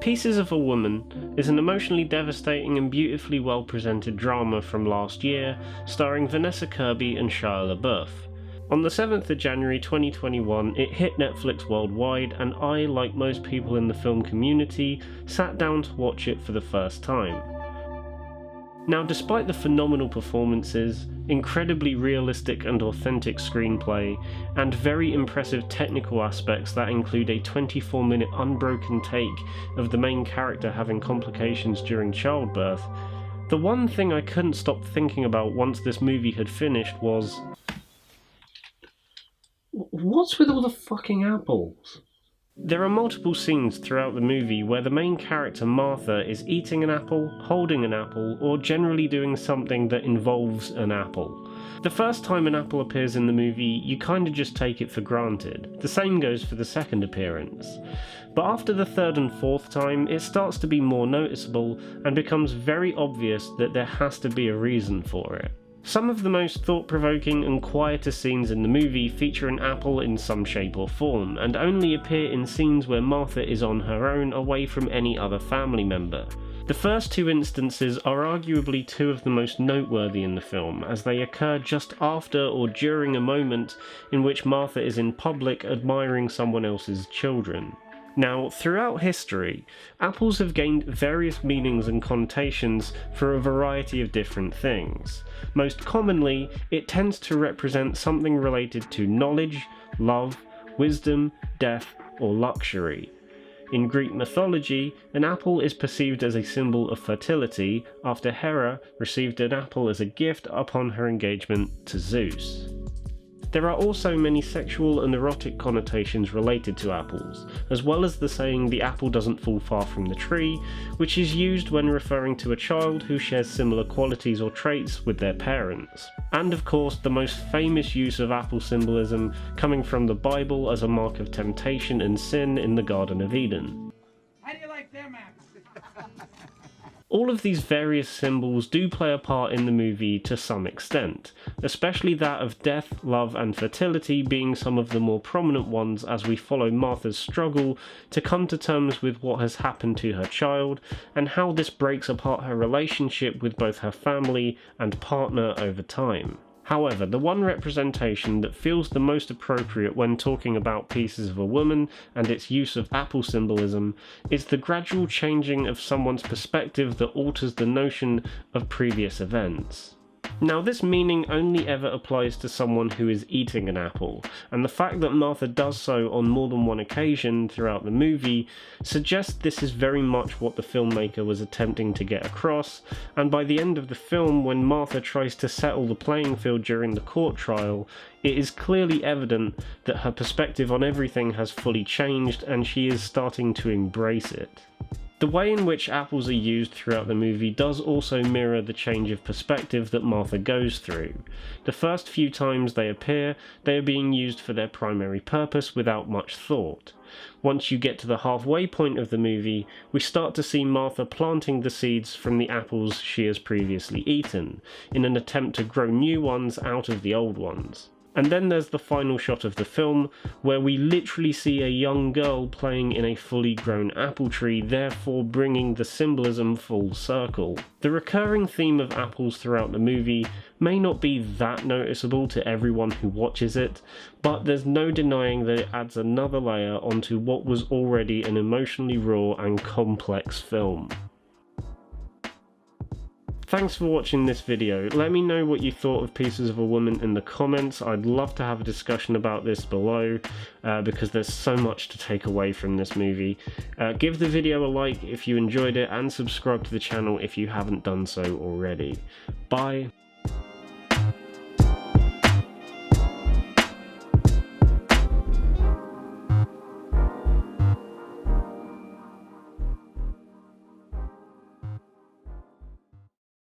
Pieces of a Woman is an emotionally devastating and beautifully well presented drama from last year, starring Vanessa Kirby and Shia LaBeouf. On the 7th of January 2021, it hit Netflix worldwide, and I, like most people in the film community, sat down to watch it for the first time. Now, despite the phenomenal performances, incredibly realistic and authentic screenplay, and very impressive technical aspects that include a 24-minute unbroken take of the main character having complications during childbirth, the one thing I couldn't stop thinking about once this movie had finished was, what's with all the fucking apples? There are multiple scenes throughout the movie where the main character Martha is eating an apple, holding an apple, or generally doing something that involves an apple. The first time an apple appears in the movie, you kinda just take it for granted. The same goes for the second appearance. But after the third and fourth time, it starts to be more noticeable and becomes very obvious that there has to be a reason for it. Some of the most thought-provoking and quieter scenes in the movie feature an apple in some shape or form, and only appear in scenes where Martha is on her own away from any other family member. The first two instances are arguably two of the most noteworthy in the film, as they occur just after or during a moment in which Martha is in public admiring someone else's children. Now, throughout history, apples have gained various meanings and connotations for a variety of different things. Most commonly, it tends to represent something related to knowledge, love, wisdom, death, or luxury. In Greek mythology, an apple is perceived as a symbol of fertility after Hera received an apple as a gift upon her engagement to Zeus. There are also many sexual and erotic connotations related to apples, as well as the saying "the apple doesn't fall far from the tree," which is used when referring to a child who shares similar qualities or traits with their parents. And of course, the most famous use of apple symbolism coming from the Bible as a mark of temptation and sin in the Garden of Eden. How do you like them apples? All of these various symbols do play a part in the movie to some extent, especially that of death, love and fertility being some of the more prominent ones as we follow Martha's struggle to come to terms with what has happened to her child and how this breaks apart her relationship with both her family and partner over time. However, the one representation that feels the most appropriate when talking about Pieces of a Woman and its use of apple symbolism is the gradual changing of someone's perspective that alters the notion of previous events. Now, this meaning only ever applies to someone who is eating an apple, and the fact that Martha does so on more than one occasion throughout the movie suggests this is very much what the filmmaker was attempting to get across, and by the end of the film, when Martha tries to settle the playing field during the court trial, it is clearly evident that her perspective on everything has fully changed and she is starting to embrace it. The way in which apples are used throughout the movie does also mirror the change of perspective that Martha goes through. The first few times they appear, they are being used for their primary purpose without much thought. Once you get to the halfway point of the movie, we start to see Martha planting the seeds from the apples she has previously eaten, in an attempt to grow new ones out of the old ones. And then there's the final shot of the film, where we literally see a young girl playing in a fully grown apple tree, therefore bringing the symbolism full circle. The recurring theme of apples throughout the movie may not be that noticeable to everyone who watches it, but there's no denying that it adds another layer onto what was already an emotionally raw and complex film. Thanks for watching this video. Let me know what you thought of Pieces of a Woman in the comments. I'd love to have a discussion about this below because there's so much to take away from this movie. Give the video a like if you enjoyed it and subscribe to the channel if you haven't done so already. Bye.